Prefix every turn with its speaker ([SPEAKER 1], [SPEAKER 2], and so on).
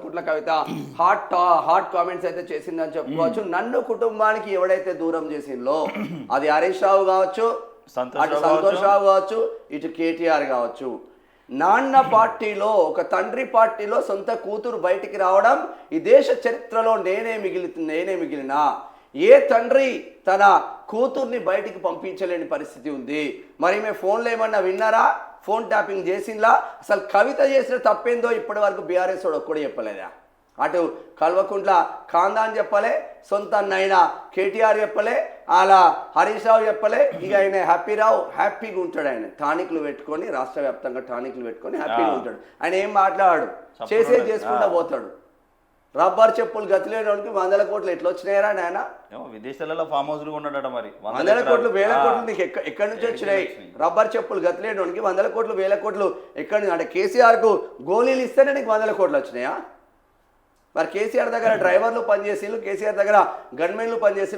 [SPEAKER 1] Kalvakuntla Kavitha hot comments అయితే చేసిందని చెప్పుకోవచ్చు. నన్ను కుటుంబానికి ఎవడైతే దూరం చేసిందో అది హరీష్ రావు కావచ్చు, అటు సంతోష్ రావు కావచ్చు, ఇటు కేటీఆర్ కావచ్చు. నాన్న పార్టీలో ఒక తండ్రి పార్టీలో సొంత కూతురు బయటికి రావడం ఈ దేశ చరిత్రలో నేనే మిగిలినా ఏ తండ్రి తన కూతుర్ని బయటికి పంపించలేని పరిస్థితి ఉంది. మరి మేము ఫోన్లో ఏమన్నా విన్నారా? ఫోన్ ట్యాపింగ్ చేసిందా? అసలు కవిత చేసిన తప్పేందో ఇప్పటి వరకు బీఆర్ఎస్ వాడు ఒక్కడే చెప్పలేదా? అటు కల్వకుంట్ల కాందాన్ చెప్పలే, సొంత అన్నైన కేటీఆర్ చెప్పలే, అలా హరీష్ రావు చెప్పలే. ఇక ఆయన హ్యాపీగా ఉంటాడు. ఆయన టానిక్లు పెట్టుకొని రాష్ట్ర వ్యాప్తంగా టానిక్లు పెట్టుకొని హ్యాపీగా ఉంటాడు. ఆయన ఏం మాట్లాడాడు, చేసుకుంటా పోతాడు. రబ్బర్ చెప్పులు గతిలేడానికి 100 కోట్లు ఎట్లా వచ్చినాయరా నాయన?
[SPEAKER 2] విదేశాలలో ఫామ్ హౌస్ ఉన్నాడట. మరి
[SPEAKER 1] 100 కోట్లు 1000 కోట్లు నీకు ఎక్కడి నుంచి వచ్చినాయి? రబ్బర్ చెప్పులు గతిలేడానికి 100 కోట్లు 1000 కోట్లు ఎక్కడి నుంచి? అంటే కేసీఆర్కు గోళీలు ఇస్తేనే నీకు 100 కోట్లు వచ్చినాయా? మరి కేసీఆర్ దగ్గర డ్రైవర్లు పనిచేసి, కేసీఆర్ దగ్గర గన్మెన్లు పనిచేసి